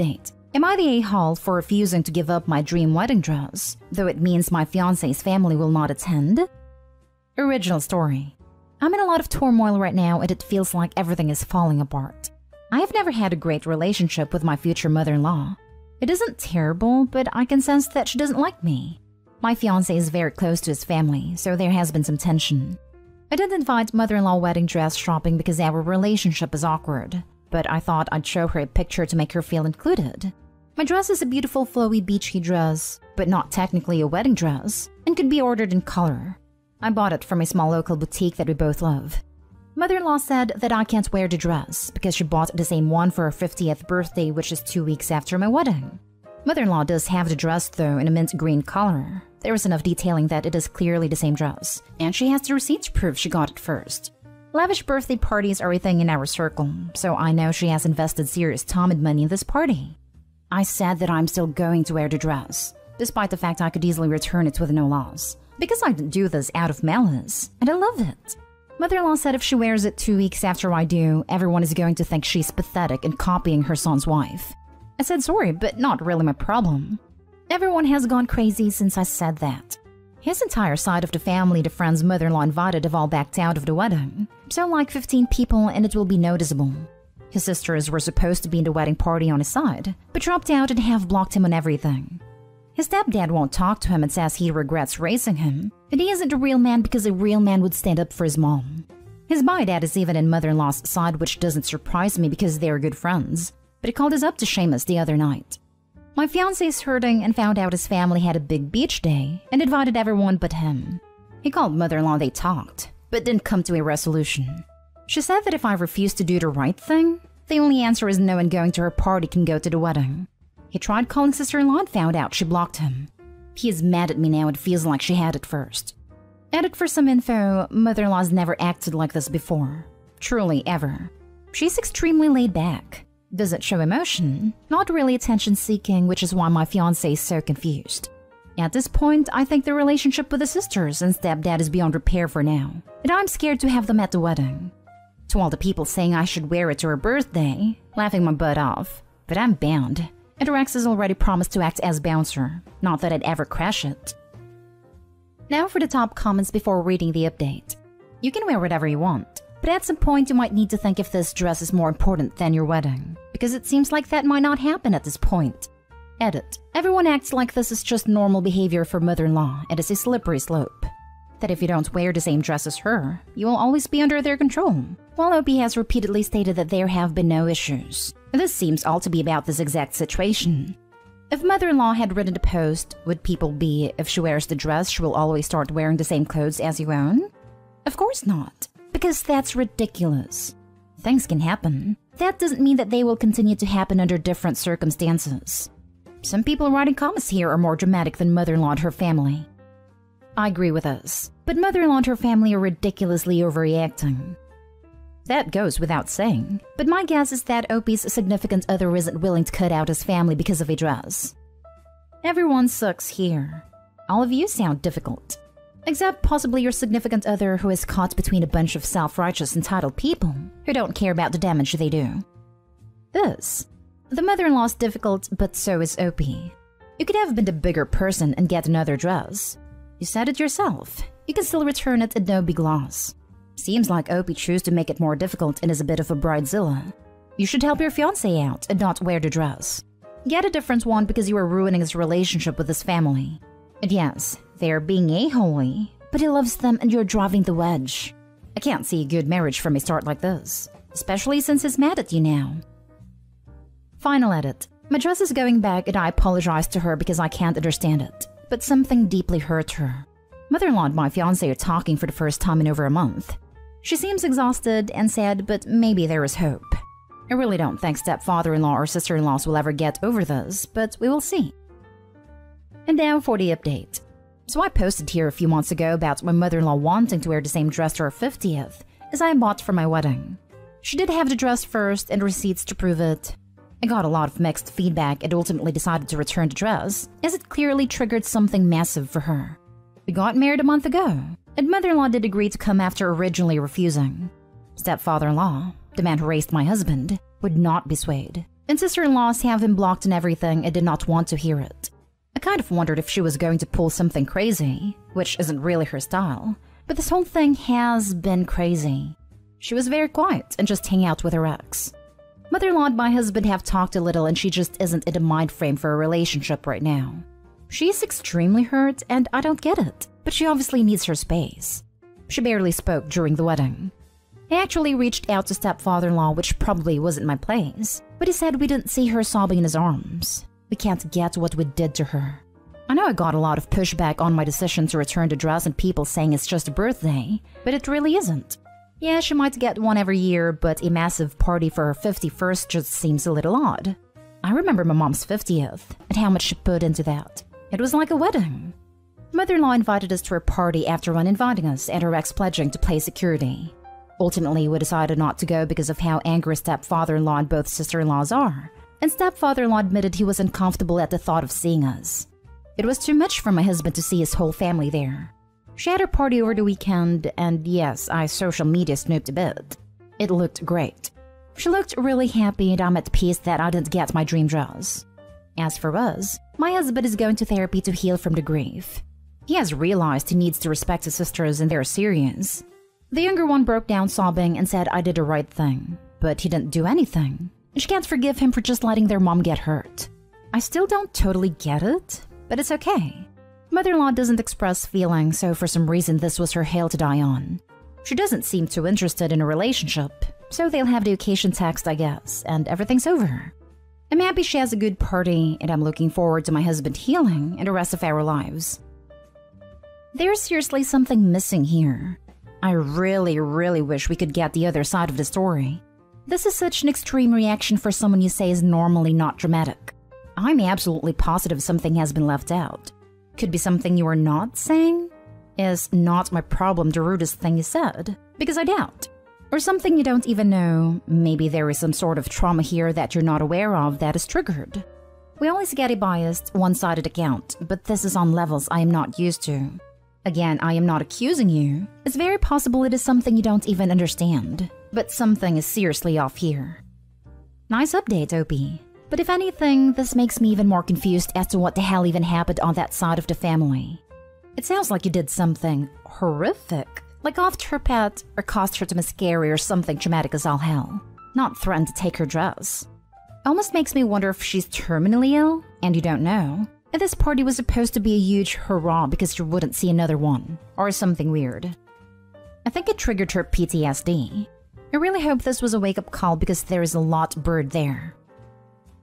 update. Am I the a-hole for refusing to give up my dream wedding dress, though it means my fiancé's family will not attend? Original story. I'm in a lot of turmoil right now and it feels like everything is falling apart. I have never had a great relationship with my future mother-in-law. It isn't terrible, but I can sense that she doesn't like me. My fiancé is very close to his family, so there has been some tension. I didn't invite mother-in-law wedding dress shopping because our relationship is awkward, but I thought I'd show her a picture to make her feel included. My dress is a beautiful flowy beachy dress, but not technically a wedding dress, and could be ordered in color. I bought it from a small local boutique that we both love. Mother-in-law said that I can't wear the dress because she bought the same one for her 50th birthday, which is 2 weeks after my wedding. Mother-in-law does have the dress though in a mint green color. There is enough detailing that it is clearly the same dress, and she has the receipt to prove she got it first. Lavish birthday parties are a thing in our circle, so I know she has invested serious time and money in this party. I said that I'm still going to wear the dress, despite the fact I could easily return it with no loss, because I didn't do this out of malice, and I love it. Mother-in-law said if she wears it 2 weeks after I do, everyone is going to think she's pathetic and copying her son's wife. I said sorry, but not really my problem. Everyone has gone crazy since I said that. His entire side of the family the friend's mother-in-law invited have all backed out of the wedding, so like 15 people and it will be noticeable. His sisters were supposed to be in the wedding party on his side, but dropped out and have blocked him on everything. His stepdad won't talk to him and says he regrets raising him, and he isn't a real man because a real man would stand up for his mom. His bi-dad is even in mother-in-law's side, which doesn't surprise me because they are good friends, but he called us up to shame us the other night. My fiancé is hurting and found out his family had a big beach day and invited everyone but him. He called mother-in-law, they talked, but didn't come to a resolution. She said that if I refuse to do the right thing, the only answer is no one going to her party can go to the wedding. He tried calling sister-in-law and found out she blocked him. He is mad at me now and feels like she had it first. Added for some info, mother-in-law's never acted like this before. Truly ever. She's extremely laid back. Doesn't show emotion, not really attention-seeking, which is why my fiancé is so confused. At this point, I think the relationship with the sisters and stepdad is beyond repair for now, and I'm scared to have them at the wedding. To all the people saying I should wear it to her birthday, laughing my butt off, but I'm bound. And Rex has already promised to act as bouncer, not that I'd ever crash it. Now for the top comments before reading the update. You can wear whatever you want, but at some point you might need to think if this dress is more important than your wedding, because it seems like that might not happen at this point. Edit. Everyone acts like this is just normal behavior for mother-in-law and is a slippery slope. That if you don't wear the same dress as her, you will always be under their control, while OP has repeatedly stated that there have been no issues. This seems all to be about this exact situation. If mother-in-law had written the post, would people be, if she wears the dress, she will always start wearing the same clothes as you own? Of course not, because that's ridiculous. Things can happen. That doesn't mean that they will continue to happen under different circumstances. Some people writing comments here are more dramatic than mother-in-law and her family. I agree with us, but mother-in-law and her family are ridiculously overreacting. That goes without saying, but my guess is that OP's significant other isn't willing to cut out his family because of a dress. Everyone sucks here. All of you sound difficult. Except possibly your significant other who is caught between a bunch of self-righteous entitled people who don't care about the damage they do. The mother-in-law's difficult, but so is OP. You could have been the bigger person and get another dress. You said it yourself. You can still return it at no big loss. Seems like OP chose to make it more difficult and is a bit of a bridezilla. You should help your fiancé out and not wear the dress. Get a different one because you are ruining his relationship with his family. And yes, they are being a-holy, but he loves them and you're driving the wedge. I can't see a good marriage from a start like this, especially since he's mad at you now. Final edit. My dress is going back and I apologize to her because I can't understand it, but something deeply hurt her. Mother-in-law and my fiancé are talking for the first time in over a month. She seems exhausted and sad, but maybe there is hope. I really don't think stepfather-in-law or sister-in-laws will ever get over this, but we will see. And now for the update. So I posted here a few months ago about my mother-in-law wanting to wear the same dress to her 50th as I bought for my wedding. She did have the dress first and receipts to prove it. I got a lot of mixed feedback and ultimately decided to return the dress, as it clearly triggered something massive for her. We got married a month ago, and mother-in-law did agree to come after originally refusing. Stepfather-in-law, the man who raised my husband, would not be swayed. and sister-in-laws have him blocked and everything and did not want to hear it. I kind of wondered if she was going to pull something crazy, which isn't really her style, but this whole thing has been crazy. She was very quiet and just hang out with her ex. Mother-in-law and my husband have talked a little and she just isn't in a mind frame for a relationship right now. She's extremely hurt and I don't get it, but she obviously needs her space. She barely spoke during the wedding. I actually reached out to stepfather-in-law, which probably wasn't my place, but he said we didn't see her sobbing in his arms. We can't get what we did to her. I know I got a lot of pushback on my decision to return the dress and people saying it's just a birthday, but it really isn't. Yeah, she might get one every year, but a massive party for her 51st just seems a little odd. I remember my mom's 50th and how much she put into that. It was like a wedding. Mother-in-law invited us to her party after uninviting us and her ex pledging to play security. Ultimately, we decided not to go because of how angry stepfather-in-law and both sister-in-laws are, and stepfather-in-law admitted he was uncomfortable at the thought of seeing us. It was too much for my husband to see his whole family there. She had her party over the weekend, and yes, I social media snooped a bit. It looked great. She looked really happy and I'm at peace that I didn't get my dream dress. As for us, my husband is going to therapy to heal from the grief. He has realized he needs to respect his sisters and they're serious. The younger one broke down sobbing and said I did the right thing, but he didn't do anything. She can't forgive him for just letting their mom get hurt. I still don't totally get it, but it's okay. Mother-in-law doesn't express feeling, so for some reason this was her hill to die on. She doesn't seem too interested in a relationship, so they'll have the occasion text, I guess, and everything's over. I'm happy she has a good party, and I'm looking forward to my husband healing and the rest of our lives. There's seriously something missing here. I really wish we could get the other side of the story. This is such an extreme reaction for someone you say is normally not dramatic. I'm absolutely positive something has been left out. Could be something you are not saying? Is not my problem the rudest thing you said? Because I doubt. Or something you don't even know. Maybe there is some sort of trauma here that you're not aware of that is triggered. We always get a biased, one-sided account, but this is on levels I am not used to. Again, I am not accusing you. It's very possible it is something you don't even understand. But something is seriously off here. Nice update, Opie. But if anything, this makes me even more confused as to what the hell even happened on that side of the family. It sounds like you did something horrific, like offed her pet or caused her to miscarry or something traumatic as all hell. Not threatened to take her dress. Almost makes me wonder if she's terminally ill, and you don't know. And this party was supposed to be a huge hurrah because you wouldn't see another one, or something weird. I think it triggered her PTSD. I really hope this was a wake-up call because there is a lot brewed there.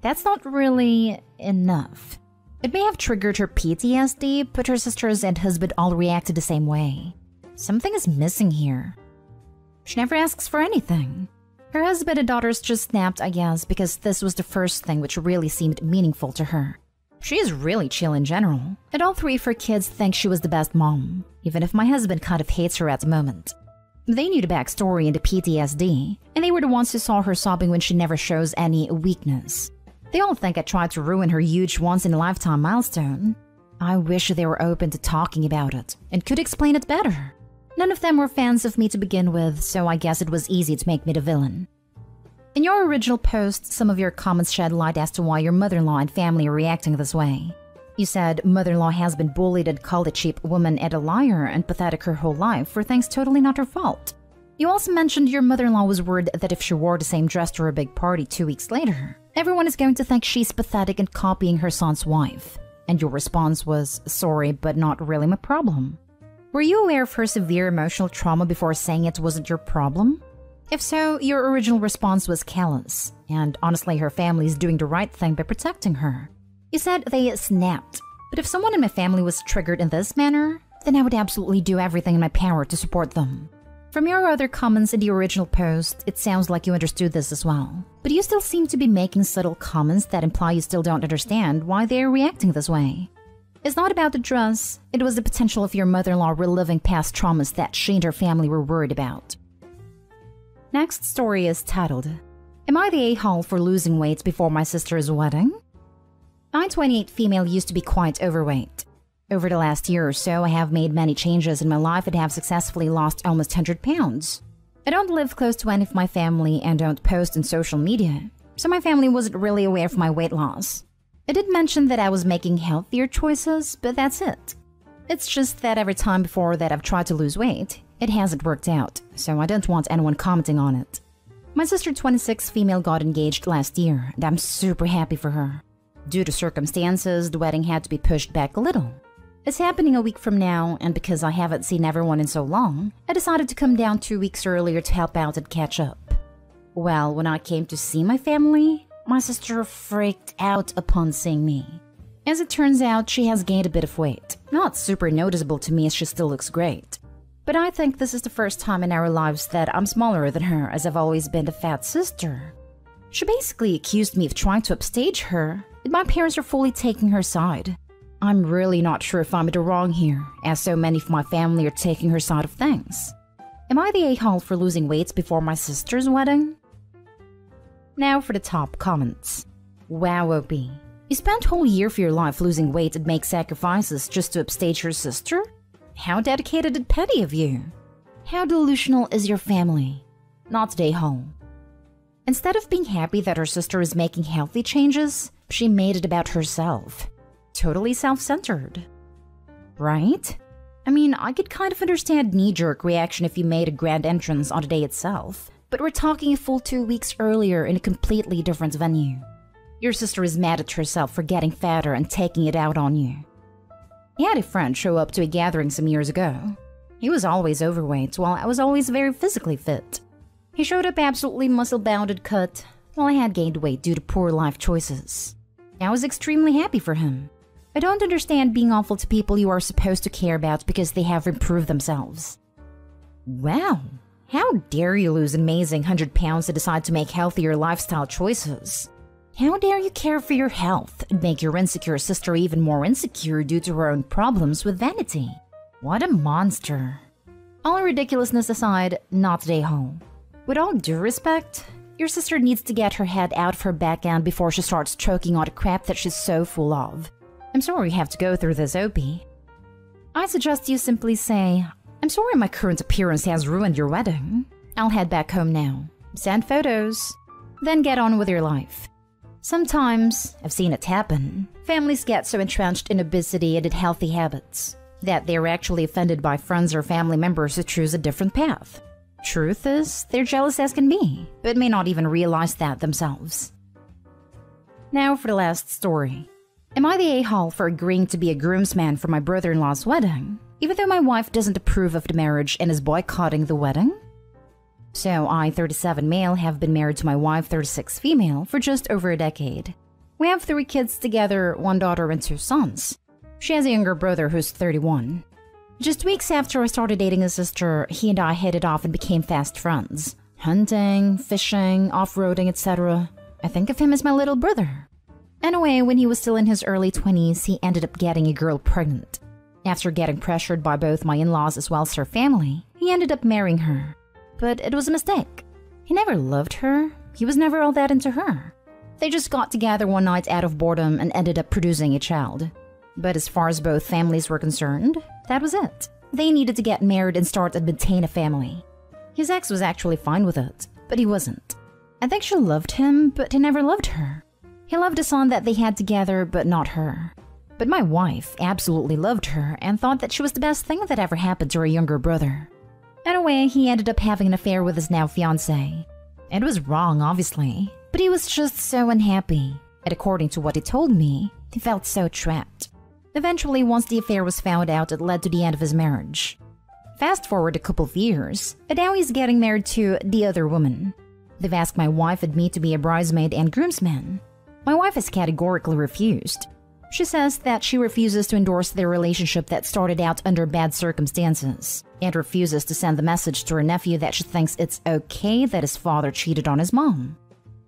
That's not really enough. It may have triggered her PTSD, but her sisters and husband all reacted the same way. Something is missing here. She never asks for anything. Her husband and daughters just snapped, I guess, because this was the first thing which really seemed meaningful to her. She is really chill in general, and all three of her kids think she was the best mom, even if my husband kind of hates her at the moment. They knew the backstory and the PTSD, and they were the ones who saw her sobbing when she never shows any weakness. They all think I tried to ruin her huge once-in-a-lifetime milestone. I wish they were open to talking about it, and could explain it better. None of them were fans of me to begin with, so I guess it was easy to make me the villain. In your original post, some of your comments shed light as to why your mother-in-law and family are reacting this way. You said mother-in-law has been bullied and called a cheap woman and a liar and pathetic her whole life for things totally not her fault. You also mentioned your mother-in-law was worried that if she wore the same dress to her big party 2 weeks later, everyone is going to think she's pathetic and copying her son's wife. And your response was, sorry, but not really my problem. Were you aware of her severe emotional trauma before saying it wasn't your problem? If so, your original response was callous, and honestly her family is doing the right thing by protecting her. You said they snapped, but if someone in my family was triggered in this manner, then I would absolutely do everything in my power to support them. From your other comments in the original post, it sounds like you understood this as well, but you still seem to be making subtle comments that imply you still don't understand why they're reacting this way. It's not about the dress, it was the potential of your mother-in-law reliving past traumas that she and her family were worried about. Next story is titled, Am I the a-hole for losing weight before my sister's wedding? I'm 28 female used to be quite overweight. Over the last year or so, I have made many changes in my life and have successfully lost almost 100 pounds. I don't live close to any of my family and don't post on social media, so my family wasn't really aware of my weight loss. I did mention that I was making healthier choices, but that's it. It's just that every time before that I've tried to lose weight, it hasn't worked out, so I don't want anyone commenting on it. My sister 26 female got engaged last year, and I'm super happy for her. Due to circumstances, the wedding had to be pushed back a little. It's happening a week from now, and because I haven't seen everyone in so long, I decided to come down 2 weeks earlier to help out and catch up. Well, when I came to see my family, my sister freaked out upon seeing me. As it turns out, she has gained a bit of weight. Not super noticeable to me as she still looks great. But I think this is the first time in our lives that I'm smaller than her, as I've always been the fat sister. She basically accused me of trying to upstage her, and my parents are fully taking her side. I'm really not sure if I'm in the wrong here, as so many of my family are taking her side of things. Am I the a-hole for losing weight before my sister's wedding? Now for the top comments. Wow, OP. You spent a whole year of your life losing weight and make sacrifices just to upstage your sister? How dedicated and petty of you. How delusional is your family? Not the a-hole. Instead of being happy that her sister is making healthy changes, she made it about herself. Totally self-centered. Right? I mean, I could kind of understand knee-jerk reaction if you made a grand entrance on the day itself, but we're talking a full 2 weeks earlier in a completely different venue. Your sister is mad at herself for getting fatter and taking it out on you. I had a friend show up to a gathering some years ago. He was always overweight, while I was always very physically fit. He showed up absolutely muscle-bound and cut, while I had gained weight due to poor life choices. I was extremely happy for him. I don't understand being awful to people you are supposed to care about because they have improved themselves. Wow, how dare you lose an amazing 100 pounds to decide to make healthier lifestyle choices? How dare you care for your health and make your insecure sister even more insecure due to her own problems with vanity? What a monster. All ridiculousness aside, not the a-hole. With all due respect, your sister needs to get her head out of her back end before she starts choking on the crap that she's so full of. I'm sorry you have to go through this, OP. I suggest you simply say, I'm sorry my current appearance has ruined your wedding. I'll head back home now. Send photos. Then get on with your life. Sometimes, I've seen it happen, families get so entrenched in obesity and unhealthy habits that they're actually offended by friends or family members who choose a different path. Truth is, they're jealous as can be, but may not even realize that themselves. Now for the last story. Am I the a-hole for agreeing to be a groomsman for my brother-in-law's wedding, even though my wife doesn't approve of the marriage and is boycotting the wedding? So I, 37 male, have been married to my wife, 36 female, for just over a decade. We have 3 kids together, 1 daughter and 2 sons. She has a younger brother who's 31. Just weeks after I started dating his sister, he and I hit it off and became fast friends. Hunting, fishing, off-roading, etc. I think of him as my little brother. Anyway, when he was still in his early 20s, he ended up getting a girl pregnant. After getting pressured by both my in-laws as well as her family, he ended up marrying her. But it was a mistake. He never loved her. He was never all that into her. They just got together one night out of boredom and ended up producing a child. But as far as both families were concerned, that was it. They needed to get married and start and maintain a family. His ex was actually fine with it, but he wasn't. I think she loved him, but he never loved her. He loved the son that they had together, but not her. But my wife absolutely loved her and thought that she was the best thing that ever happened to her younger brother. Anyway, he ended up having an affair with his now fiancé. It was wrong, obviously, but he was just so unhappy. And according to what he told me, he felt so trapped. Eventually, once the affair was found out, it led to the end of his marriage. Fast forward a couple of years, and now he's getting married to the other woman. They've asked my wife and me to be a bridesmaid and groomsman. My wife has categorically refused. She says that she refuses to endorse their relationship that started out under bad circumstances, and refuses to send the message to her nephew that she thinks it's okay that his father cheated on his mom.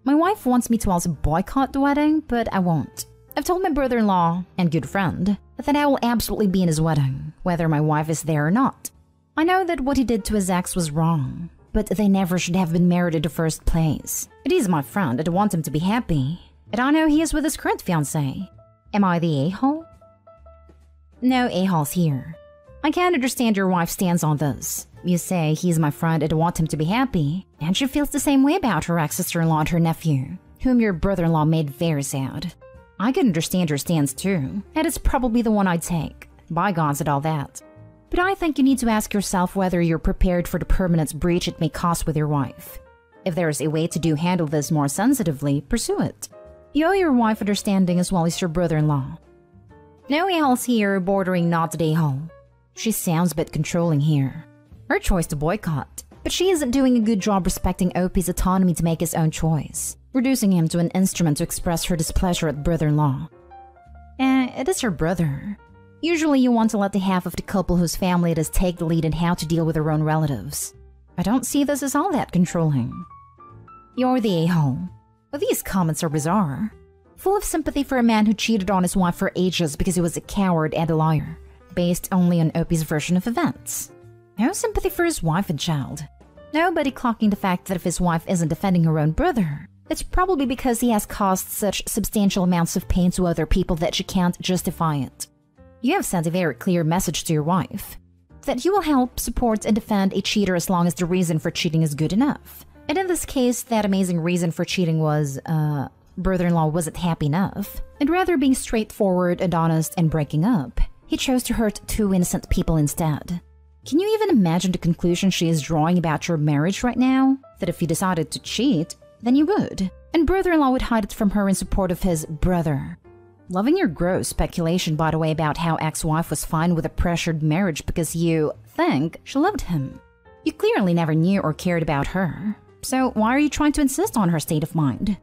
My wife wants me to also boycott the wedding, but I won't. I've told my brother-in-law and good friend that I will absolutely be in his wedding, whether my wife is there or not. I know that what he did to his ex was wrong, but they never should have been married in the first place. But he's my friend and I want him to be happy, and I know he is with his current fiancé. Am I the a-hole? No a-holes here. I can't understand your wife's stance on this. You say he's my friend and I want him to be happy, and she feels the same way about her ex-sister-in-law and her nephew. whom your brother-in-law made very sad. I can understand your stance too, and it's probably the one I'd take. Bygones and all that. But I think you need to ask yourself whether you're prepared for the permanent breach it may cause with your wife. If there is a way to handle this more sensitively, pursue it. You owe your wife understanding as well as your brother-in-law. No a-holes here bordering not the a-hole. She sounds a bit controlling here. Her choice to boycott, but she isn't doing a good job respecting OP's autonomy to make his own choice, reducing him to an instrument to express her displeasure at brother-in-law. It is her brother. Usually you want to let the half of the couple whose family it is take the lead in how to deal with their own relatives. I don't see this as all that controlling. You're the a-hole. But these comments are bizarre. Full of sympathy for a man who cheated on his wife for ages because he was a coward and a liar, based only on OP's version of events. No sympathy for his wife and child. Nobody clocking the fact that if his wife isn't defending her own brother, it's probably because he has caused such substantial amounts of pain to other people that she can't justify it. You have sent a very clear message to your wife, that you will help, support, and defend a cheater as long as the reason for cheating is good enough. And in this case, that amazing reason for cheating was, brother-in-law wasn't happy enough. And rather being straightforward and honest and breaking up, he chose to hurt two innocent people instead. Can you even imagine the conclusion she is drawing about your marriage right now? That if you decided to cheat, then you would. And brother-in-law would hide it from her in support of his brother. Loving your gross speculation, by the way, about how ex-wife was fine with a pressured marriage because you think she loved him. You clearly never knew or cared about her. So why are you trying to insist on her state of mind?